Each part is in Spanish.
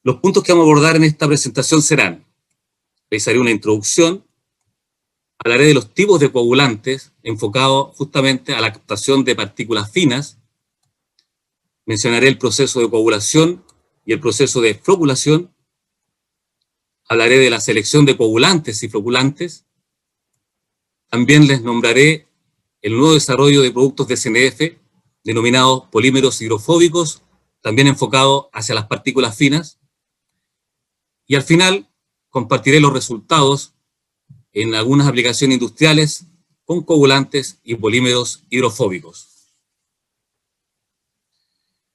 Los puntos que vamos a abordar en esta presentación serán: realizaré una introducción, hablaré de los tipos de coagulantes, enfocado justamente a la captación de partículas finas, mencionaré el proceso de coagulación y el proceso de floculación, hablaré de la selección de coagulantes y floculantes, también les nombraré el nuevo desarrollo de productos de SNF, denominados polímeros hidrofóbicos, también enfocado hacia las partículas finas, y al final compartiré los resultados en algunas aplicaciones industriales con coagulantes y polímeros hidrofóbicos.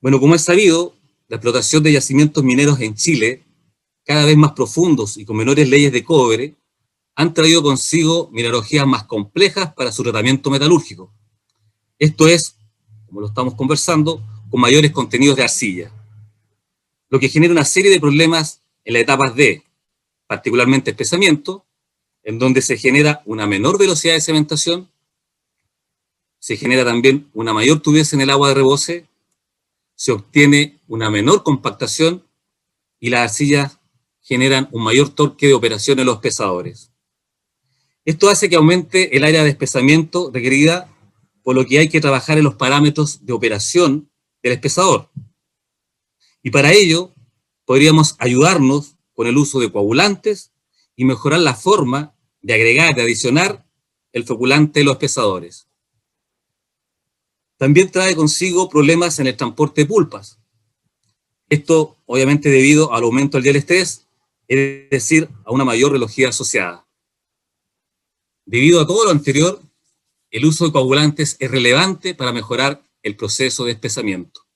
Bueno, como es sabido, la explotación de yacimientos mineros en Chile, cada vez más profundos y con menores leyes de cobre, han traído consigo mineralogías más complejas para su tratamiento metalúrgico. Esto es, como lo estamos conversando, con mayores contenidos de arcilla, lo que genera una serie de problemas en las etapas de, particularmente, espesamiento, en donde se genera una menor velocidad de cementación, se genera también una mayor turbidez en el agua de rebose, se obtiene una menor compactación y las arcillas generan un mayor torque de operación en los espesadores. Esto hace que aumente el área de espesamiento requerida, por lo que hay que trabajar en los parámetros de operación del espesador. Y para ello podríamos ayudarnos con el uso de coagulantes y mejorar la forma de agregar, de adicionar el floculante en los espesadores. También trae consigo problemas en el transporte de pulpas. Esto, obviamente, debido al aumento del yield stress, es decir, a una mayor relojería asociada. Debido a todo lo anterior, el uso de coagulantes es relevante para mejorar el proceso de espesamiento.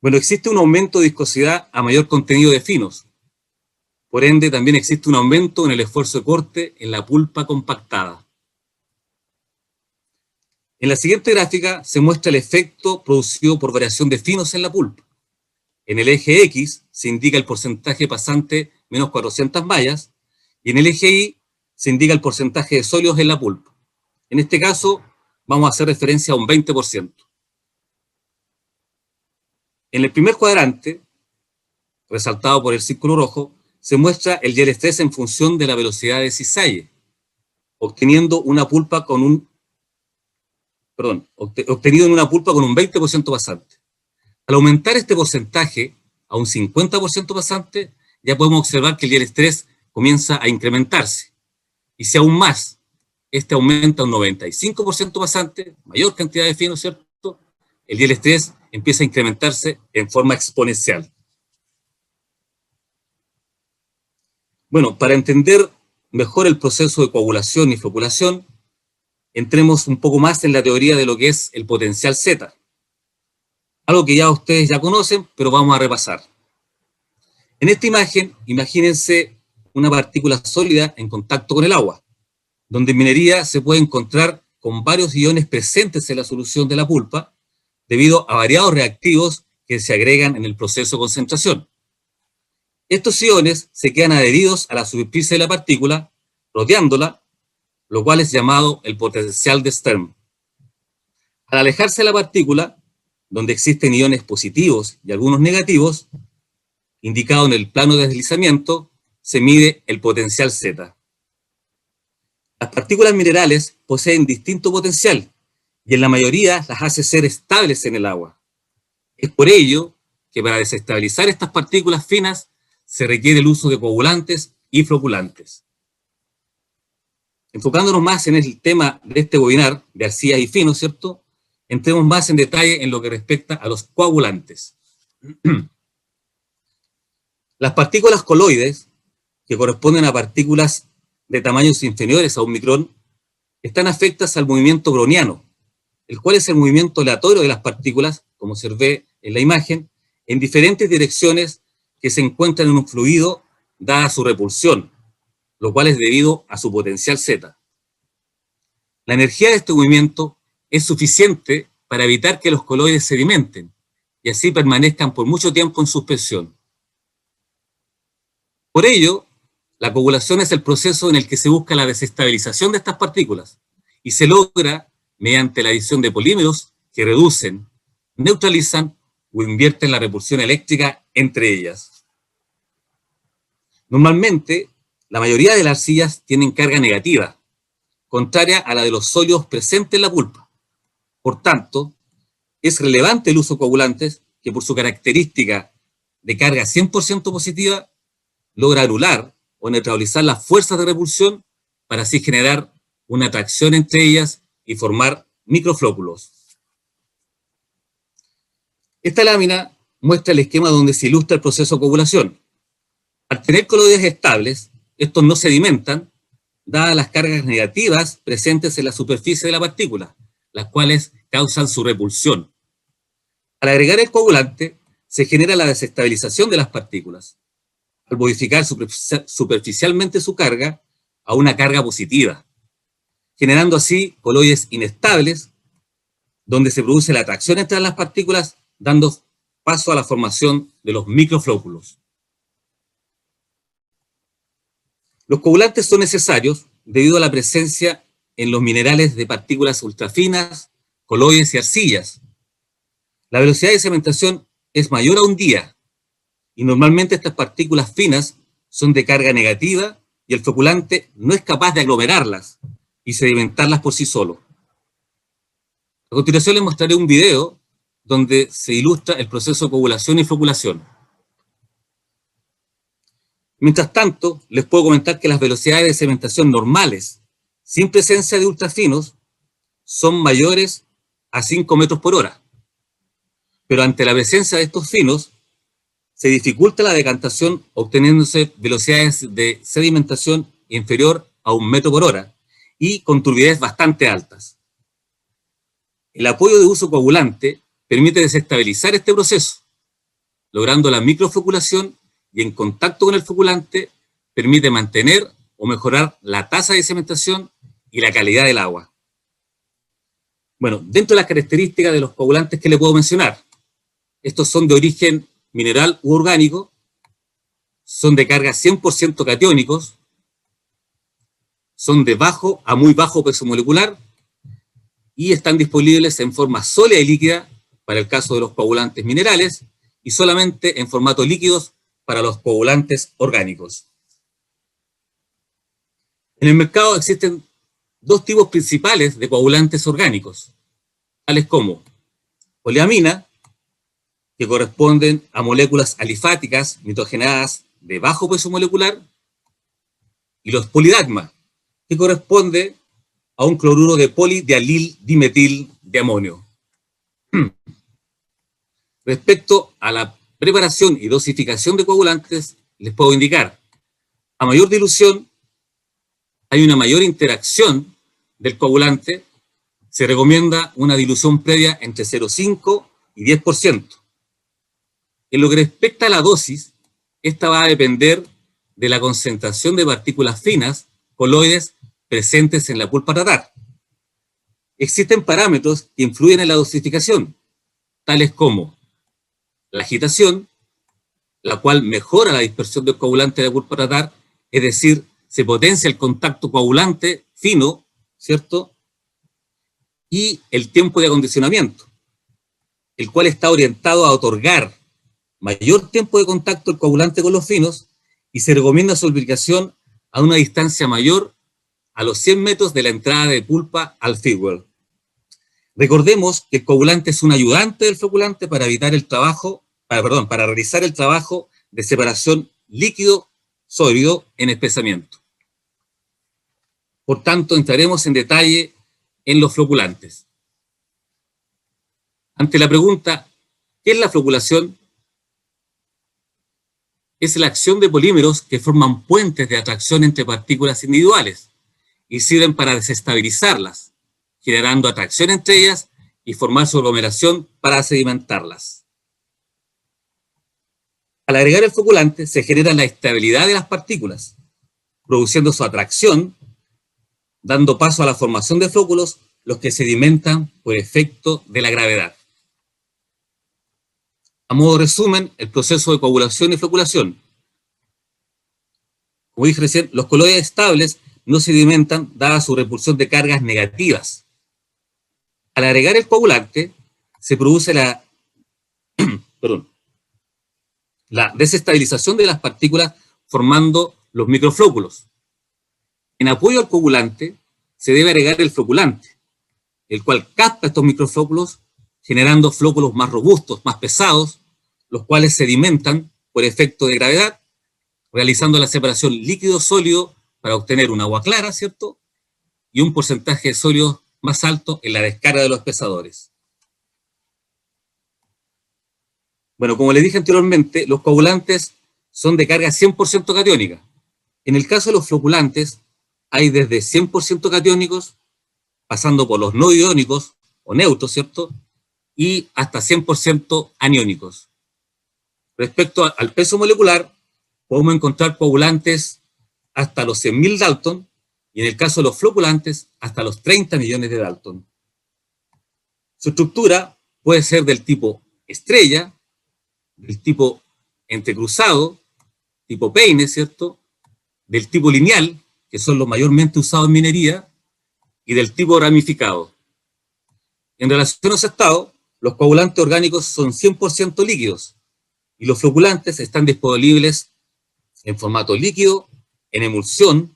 Bueno, existe un aumento de viscosidad a mayor contenido de finos. Por ende, también existe un aumento en el esfuerzo de corte en la pulpa compactada. En la siguiente gráfica se muestra el efecto producido por variación de finos en la pulpa. En el eje X se indica el porcentaje pasante menos 400 mallas y en el eje Y se indica el porcentaje de sólidos en la pulpa. En este caso vamos a hacer referencia a un 20%. En el primer cuadrante, resaltado por el círculo rojo, se muestra el yield stress en función de la velocidad de cisalle, obtenido en una pulpa con un 20% pasante. Al aumentar este porcentaje a un 50% pasante, ya podemos observar que el yield stress comienza a incrementarse. Y si aún más, este aumenta a un 95% pasante, mayor cantidad de finos, ¿cierto? El yield stress empieza a incrementarse en forma exponencial. Bueno, para entender mejor el proceso de coagulación y floculación, entremos un poco más en la teoría de lo que es el potencial Z. Algo que ya ustedes ya conocen, pero vamos a repasar. En esta imagen, imagínense una partícula sólida en contacto con el agua, donde en minería se puede encontrar con varios iones presentes en la solución de la pulpa, debido a variados reactivos que se agregan en el proceso de concentración. Estos iones se quedan adheridos a la superficie de la partícula, rodeándola, lo cual es llamado el potencial de Stern. Al alejarse de la partícula, donde existen iones positivos y algunos negativos, indicado en el plano de deslizamiento, se mide el potencial Z. Las partículas minerales poseen distinto potencial y en la mayoría las hace ser estables en el agua. Es por ello que para desestabilizar estas partículas finas se requiere el uso de coagulantes y floculantes. Enfocándonos más en el tema de este webinar de arcillas y finos, ¿cierto? Entremos más en detalle en lo que respecta a los coagulantes. Las partículas coloides, que corresponden a partículas de tamaños inferiores a un micrón, están afectas al movimiento browniano, el cual es el movimiento aleatorio de las partículas, como se ve en la imagen, en diferentes direcciones que se encuentran en un fluido dada su repulsión, lo cual es debido a su potencial Z. La energía de este movimiento es suficiente para evitar que los coloides sedimenten y así permanezcan por mucho tiempo en suspensión. Por ello, la coagulación es el proceso en el que se busca la desestabilización de estas partículas y se logra mediante la adición de polímeros que reducen, neutralizan o invierten la repulsión eléctrica entre ellas. Normalmente, la mayoría de las arcillas tienen carga negativa, contraria a la de los sólidos presentes en la pulpa. Por tanto, es relevante el uso de coagulantes que por su característica de carga 100% positiva logra anular o neutralizar las fuerzas de repulsión para así generar una atracción entre ellas y formar microflóculos. Esta lámina muestra el esquema donde se ilustra el proceso de coagulación. Al tener coloides estables, estos no sedimentan, dadas las cargas negativas presentes en la superficie de la partícula, las cuales causan su repulsión. Al agregar el coagulante, se genera la desestabilización de las partículas, al modificar superficialmente su carga a una carga positiva, generando así coloides inestables, donde se produce la atracción entre las partículas, dando paso a la formación de los microflóculos. Los coagulantes son necesarios debido a la presencia en los minerales de partículas ultrafinas, coloides y arcillas. La velocidad de cementación es mayor a un día, y normalmente estas partículas finas son de carga negativa y el floculante no es capaz de aglomerarlas y sedimentarlas por sí solo. A continuación les mostraré un video donde se ilustra el proceso de coagulación y floculación. Mientras tanto, les puedo comentar que las velocidades de cementación normales, sin presencia de ultrafinos, son mayores a 5 metros por hora. Pero ante la presencia de estos finos, se dificulta la decantación obteniéndose velocidades de sedimentación inferior a 1 metro por hora y con turbidez bastante altas. El apoyo de uso coagulante permite desestabilizar este proceso, logrando la microfloculación y en contacto con el floculante permite mantener o mejorar la tasa de cementación y la calidad del agua. Bueno, dentro de las características de los coagulantes que le puedo mencionar, estos son de origen mineral u orgánico, son de carga 100% catiónicos, son de bajo a muy bajo peso molecular y están disponibles en forma sólida y líquida para el caso de los coagulantes minerales y solamente en formato líquidos para los coagulantes orgánicos. En el mercado existen dos tipos principales de coagulantes orgánicos, tales como poliamina, que corresponden a moléculas alifáticas nitrogenadas de bajo peso molecular, y los polidagma, que corresponde a un cloruro de polidialil dimetil de amonio. Respecto a la preparación y dosificación de coagulantes, les puedo indicar, a mayor dilución, hay una mayor interacción del coagulante, se recomienda una dilución previa entre 0,5 y 10%. En lo que respecta a la dosis, esta va a depender de la concentración de partículas finas, coloides, presentes en la pulpa a tratar. Existen parámetros que influyen en la dosificación, tales como la agitación, la cual mejora la dispersión del coagulante de la pulpa a tratar, es decir, se potencia el contacto coagulante fino, ¿cierto? Y el tiempo de acondicionamiento, el cual está orientado a otorgar mayor tiempo de contacto del coagulante con los finos y se recomienda su aplicación a una distancia mayor a los 100 metros de la entrada de pulpa al feedwell. Recordemos que el coagulante es un ayudante del floculante para evitar el trabajo, para realizar el trabajo de separación líquido-sólido en espesamiento. Por tanto, entraremos en detalle en los floculantes. Ante la pregunta, ¿qué es la floculación? Es la acción de polímeros que forman puentes de atracción entre partículas individuales y sirven para desestabilizarlas, generando atracción entre ellas y formar su aglomeración para sedimentarlas. Al agregar el floculante se genera la estabilidad de las partículas, produciendo su atracción, dando paso a la formación de flóculos, los que sedimentan por efecto de la gravedad. A modo de resumen, el proceso de coagulación y floculación. Como dije recién, los coloides estables no sedimentan dada su repulsión de cargas negativas. Al agregar el coagulante, se produce la perdón, la desestabilización de las partículas formando los microflóculos. En apoyo al coagulante se debe agregar el floculante, el cual capta estos microflóculos generando flóculos más robustos, más pesados, los cuales sedimentan por efecto de gravedad, realizando la separación líquido-sólido para obtener un agua clara, ¿cierto? Y un porcentaje de sólidos más alto en la descarga de los pesadores. Bueno, como les dije anteriormente, los coagulantes son de carga 100% catiónica. En el caso de los floculantes, hay desde 100% catiónicos, pasando por los no iónicos o neutros, ¿cierto? Y hasta 100% aniónicos. Respecto al peso molecular, podemos encontrar coagulantes hasta los 100.000 Dalton y en el caso de los floculantes hasta los 30 millones de Dalton. Su estructura puede ser del tipo estrella, del tipo entrecruzado, tipo peine, ¿cierto? Del tipo lineal, que son los mayormente usados en minería, y del tipo ramificado. En relación a ese estado, los coagulantes orgánicos son 100% líquidos y los floculantes están disponibles en formato líquido, en emulsión,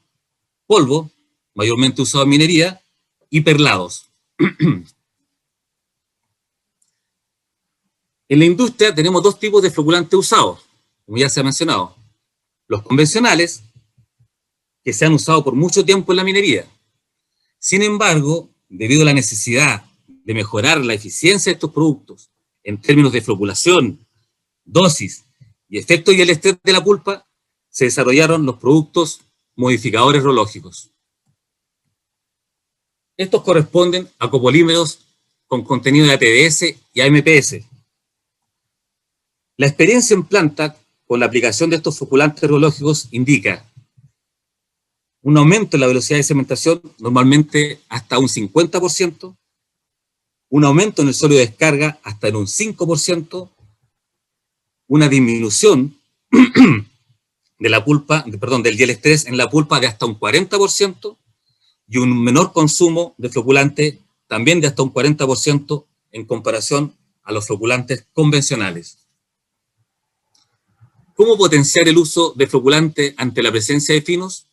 polvo, mayormente usado en minería, y perlados. En la industria tenemos dos tipos de floculantes usados, como ya se ha mencionado. Los convencionales, que se han usado por mucho tiempo en la minería. Sin embargo, debido a la necesidad de mejorar la eficiencia de estos productos en términos de floculación, dosis y efecto y el estrés de la pulpa, se desarrollaron los productos modificadores rológicos. Estos corresponden a copolímeros con contenido de ATDS y AMPS. La experiencia en planta con la aplicación de estos floculantes rológicos indica un aumento en la velocidad de cementación, normalmente hasta un 50%, un aumento en el sólido de descarga hasta en un 5%, una disminución de la pulpa, del diel estrés en la pulpa de hasta un 40% y un menor consumo de floculante también de hasta un 40% en comparación a los floculantes convencionales. ¿Cómo potenciar el uso de floculante ante la presencia de finos?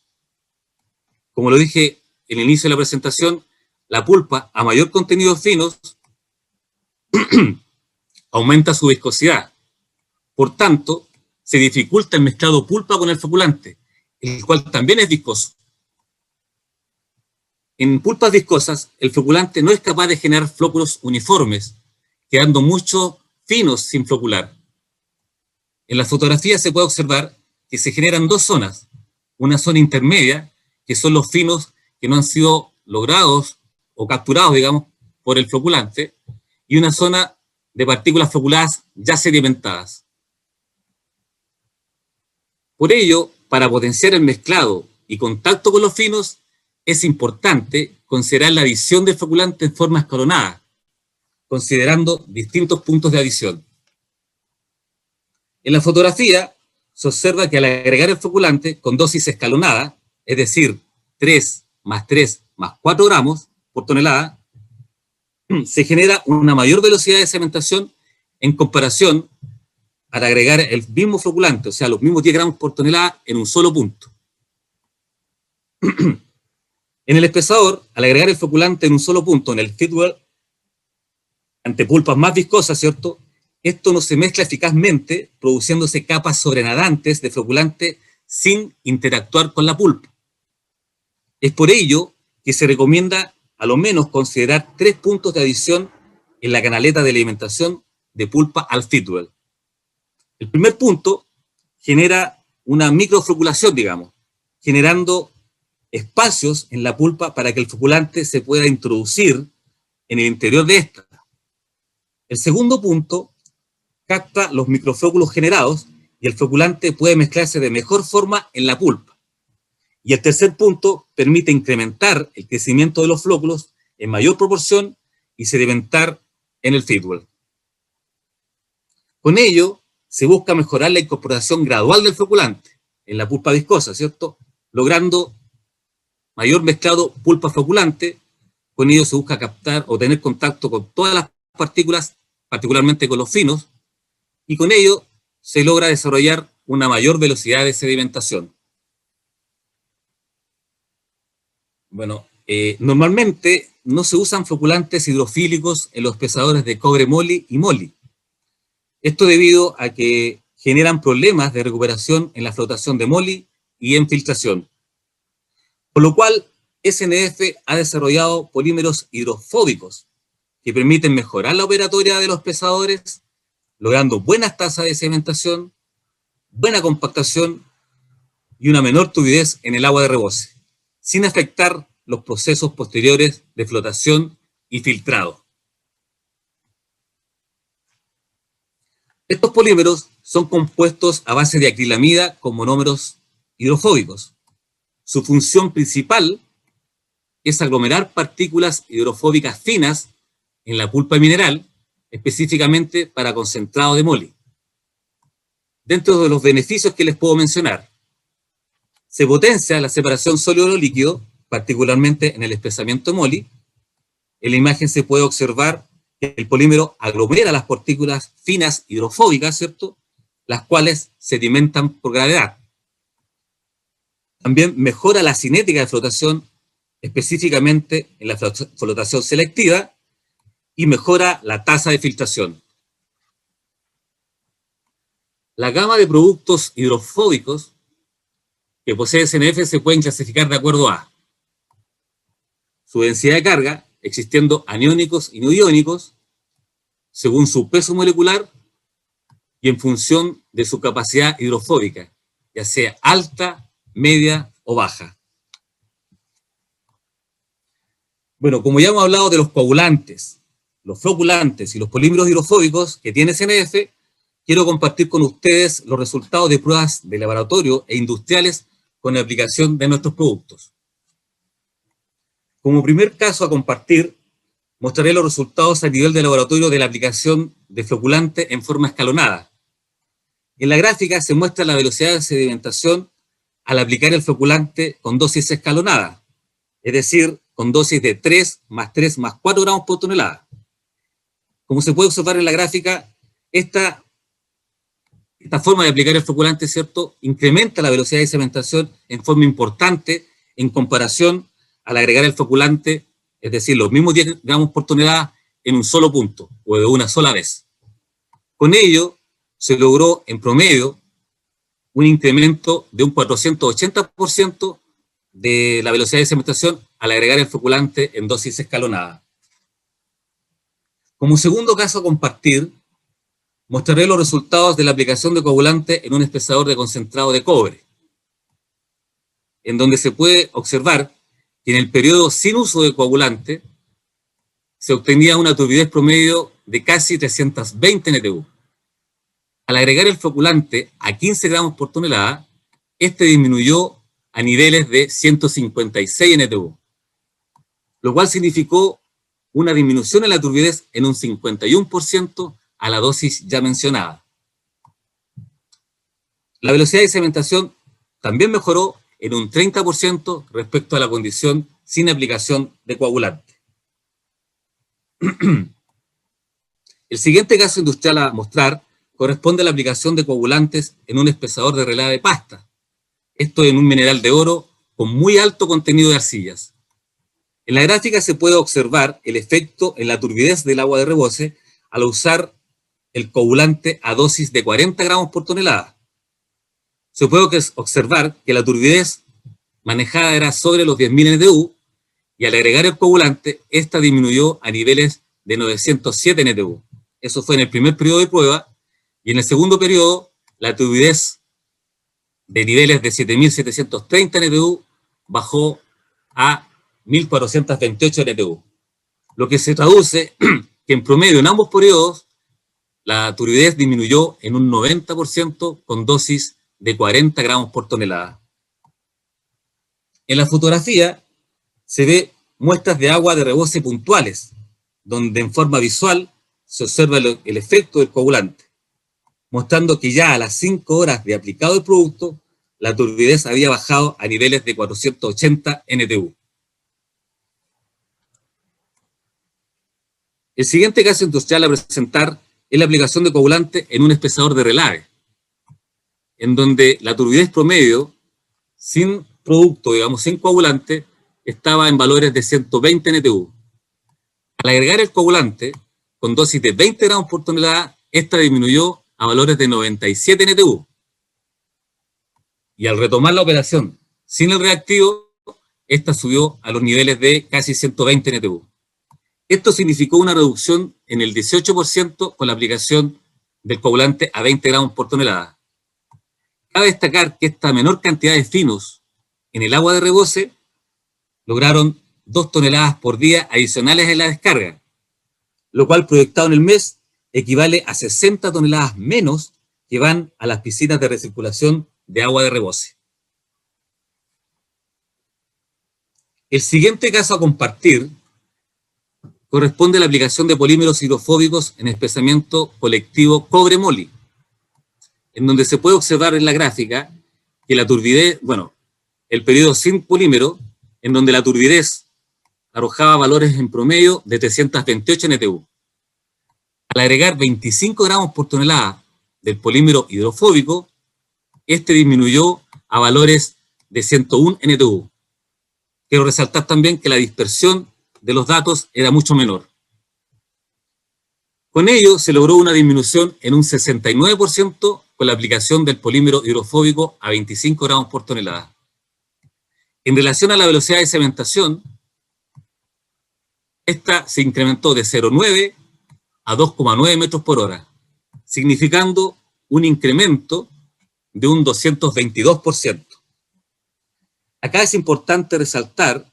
Como lo dije en el inicio de la presentación, la pulpa a mayor contenido de finos aumenta su viscosidad. Por tanto, se dificulta el mezclado pulpa con el floculante, el cual también es viscoso. En pulpas viscosas, el floculante no es capaz de generar flóculos uniformes, quedando muchos finos sin flocular. En la fotografía se puede observar que se generan dos zonas, una zona intermedia, que son los finos que no han sido logrados o capturados, digamos, por el floculante, y una zona de partículas floculadas ya sedimentadas. Por ello, para potenciar el mezclado y contacto con los finos, es importante considerar la adición del floculante en forma escalonada, considerando distintos puntos de adición. En la fotografía se observa que al agregar el floculante con dosis escalonada, es decir, 3 más 3 más 4 gramos por tonelada, se genera una mayor velocidad de cementación en comparación al agregar el mismo floculante, o sea, los mismos 10 gramos por tonelada en un solo punto. En el espesador, al agregar el floculante en un solo punto, en el feedwell, ante pulpas más viscosas, ¿cierto?, esto no se mezcla eficazmente, produciéndose capas sobrenadantes de floculante sin interactuar con la pulpa. Es por ello que se recomienda a lo menos considerar 3 puntos de adición en la canaleta de alimentación de pulpa al feedwell. El primer punto genera una microfloculación, digamos, generando espacios en la pulpa para que el floculante se pueda introducir en el interior de esta. El segundo punto capta los microflóculos generados y el floculante puede mezclarse de mejor forma en la pulpa. Y el tercer punto permite incrementar el crecimiento de los flóculos en mayor proporción y sedimentar en el feedwell. Con ello, se busca mejorar la incorporación gradual del floculante en la pulpa viscosa, ¿cierto?, logrando mayor mezclado pulpa-floculante. Con ello se busca captar o tener contacto con todas las partículas, particularmente con los finos, y con ello se logra desarrollar una mayor velocidad de sedimentación. Bueno, normalmente no se usan floculantes hidrofílicos en los pesadores de cobre moly y moly. Esto debido a que generan problemas de recuperación en la flotación de moly y en filtración. Por lo cual, SNF ha desarrollado polímeros hidrofóbicos que permiten mejorar la operatoria de los pesadores, logrando buenas tasas de sedimentación, buena compactación y una menor turbidez en el agua de rebose, sin afectar los procesos posteriores de flotación y filtrado. Estos polímeros son compuestos a base de acrilamida con monómeros hidrofóbicos. Su función principal es aglomerar partículas hidrofóbicas finas en la pulpa mineral, específicamente para concentrado de moly. Dentro de los beneficios que les puedo mencionar, se potencia la separación sólido-líquido, particularmente en el espesamiento de moly. En la imagen se puede observar que el polímero aglomera las partículas finas hidrofóbicas, ¿cierto?, las cuales sedimentan por gravedad. También mejora la cinética de flotación, específicamente en la flotación selectiva, y mejora la tasa de filtración. La gama de productos hidrofóbicos que posee SNF se pueden clasificar de acuerdo a su densidad de carga, existiendo aniónicos y no iónicos, según su peso molecular y en función de su capacidad hidrofóbica, ya sea alta, media o baja. Bueno, como ya hemos hablado de los coagulantes, los floculantes y los polímeros hidrofóbicos que tiene SNF, quiero compartir con ustedes los resultados de pruebas de laboratorio e industriales con la aplicación de nuestros productos. Como primer caso a compartir, mostraré los resultados a nivel de laboratorio de la aplicación de floculante en forma escalonada. En la gráfica se muestra la velocidad de sedimentación al aplicar el floculante con dosis escalonada, es decir, con dosis de 3 más 3 más 4 gramos por tonelada. Como se puede observar en la gráfica, esta forma de aplicar el floculante, ¿cierto?, incrementa la velocidad de sedimentación en forma importante en comparación al agregar el floculante, es decir, los mismos 10 gramos por tonelada en un solo punto o de una sola vez. Con ello, se logró en promedio un incremento de un 480% de la velocidad de sedimentación al agregar el floculante en dosis escalonada. Como segundo caso a compartir, mostraré los resultados de la aplicación de coagulante en un espesador de concentrado de cobre, en donde se puede observar que en el periodo sin uso de coagulante se obtenía una turbidez promedio de casi 320 NTU. Al agregar el floculante a 15 gramos por tonelada, este disminuyó a niveles de 156 NTU, lo cual significó una disminución en la turbidez en un 51% a la dosis ya mencionada. La velocidad de sedimentación también mejoró en un 30% respecto a la condición sin aplicación de coagulante. El siguiente caso industrial a mostrar corresponde a la aplicación de coagulantes en un espesador de relave de pasta. Esto en un mineral de oro con muy alto contenido de arcillas. En la gráfica se puede observar el efecto en la turbidez del agua de rebose al usar el coagulante a dosis de 40 gramos por tonelada. Se puede observar que la turbidez manejada era sobre los 10.000 NTU y al agregar el coagulante, esta disminuyó a niveles de 907 NTU. Eso fue en el primer periodo de prueba, y en el segundo periodo, la turbidez de niveles de 7.730 NTU bajó a 1.428 NTU, lo que se traduce que en promedio en ambos periodos la turbidez disminuyó en un 90% con dosis de 40 gramos por tonelada. En la fotografía se ve muestras de agua de rebose puntuales, donde en forma visual se observa el efecto del coagulante, mostrando que ya a las 5 horas de aplicado el producto, la turbidez había bajado a niveles de 480 NTU. El siguiente caso industrial a presentar es la aplicación de coagulante en un espesador de relave, en donde la turbidez promedio, sin producto, digamos, sin coagulante, estaba en valores de 120 NTU. Al agregar el coagulante, con dosis de 20 gramos por tonelada, esta disminuyó a valores de 97 NTU. Y al retomar la operación sin el reactivo, esta subió a los niveles de casi 120 NTU. Esto significó una reducción en el 18% con la aplicación del coagulante a 20 gramos por tonelada. Cabe destacar que esta menor cantidad de finos en el agua de rebose lograron 2 toneladas por día adicionales en la descarga, lo cual proyectado en el mes equivale a 60 toneladas menos que van a las piscinas de recirculación de agua de rebose. El siguiente caso a compartir corresponde a la aplicación de polímeros hidrofóbicos en espesamiento colectivo cobre-moli, en donde se puede observar en la gráfica que la turbidez, el periodo sin polímero, en donde la turbidez arrojaba valores en promedio de 328 NTU. Al agregar 25 gramos por tonelada del polímero hidrofóbico, este disminuyó a valores de 101 NTU. Quiero resaltar también que la dispersión de los datos era mucho menor. Con ello se logró una disminución en un 69% con la aplicación del polímero hidrofóbico a 25 gramos por tonelada. En relación a la velocidad de cementación, esta se incrementó de 0,9 a 2,9 metros por hora, significando un incremento de un 222%. Acá es importante resaltar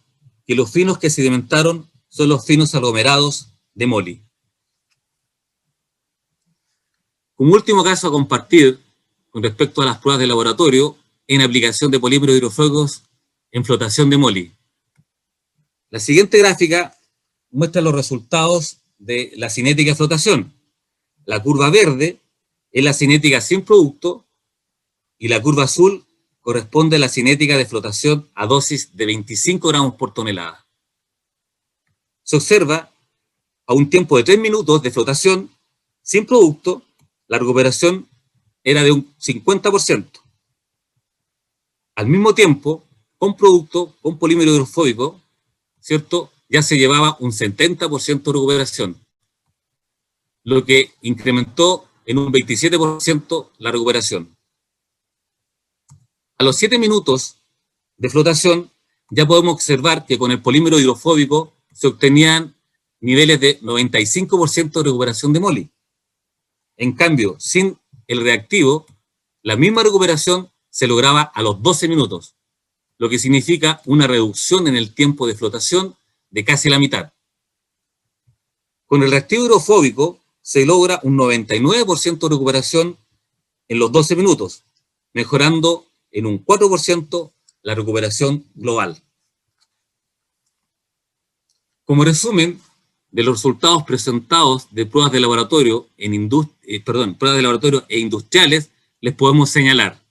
que los finos que sedimentaron son los finos aglomerados de moli. Como último caso a compartir con respecto a las pruebas de laboratorio en aplicación de polímeros hidrofóbicos en flotación de moli. La siguiente gráfica muestra los resultados de la cinética de flotación. La curva verde es la cinética sin producto y la curva azul corresponde a la cinética de flotación a dosis de 25 gramos por tonelada. Se observa a un tiempo de 3 minutos de flotación sin producto, la recuperación era de un 50%. Al mismo tiempo, con producto, con polímero hidrofóbico, ¿cierto?, ya se llevaba un 70% de recuperación, lo que incrementó en un 27% la recuperación. A los 7 minutos de flotación ya podemos observar que con el polímero hidrofóbico se obtenían niveles de 95% de recuperación de moli. En cambio, sin el reactivo, la misma recuperación se lograba a los 12 minutos, lo que significa una reducción en el tiempo de flotación de casi la mitad. Con el reactivo hidrofóbico se logra un 99% de recuperación en los 12 minutos, mejorando en un 4% la recuperación global. Como resumen de los resultados presentados de pruebas de laboratorio pruebas de laboratorio e industriales, les podemos señalar: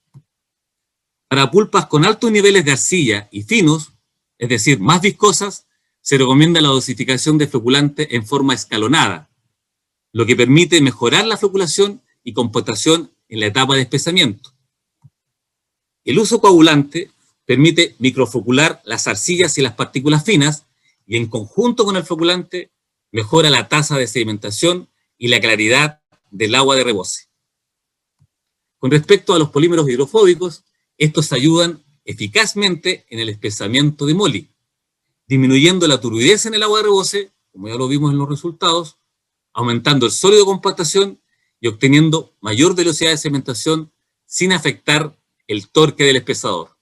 para pulpas con altos niveles de arcilla y finos, es decir, más viscosas, se recomienda la dosificación de floculante en forma escalonada, lo que permite mejorar la floculación y compactación en la etapa de espesamiento. El uso coagulante permite microfocular las arcillas y las partículas finas y en conjunto con el floculante mejora la tasa de sedimentación y la claridad del agua de rebose. Con respecto a los polímeros hidrofóbicos, estos ayudan eficazmente en el espesamiento de moli, disminuyendo la turbidez en el agua de rebose, como ya lo vimos en los resultados, aumentando el sólido de compactación y obteniendo mayor velocidad de sedimentación sin afectar el torque del espesador.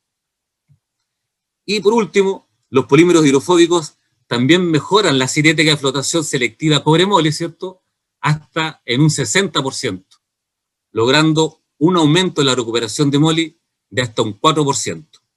Y por último, los polímeros hidrofóbicos también mejoran la cinética de flotación selectiva cobre-moli, ¿cierto?, hasta en un 60%, logrando un aumento en la recuperación de moli de hasta un 4%.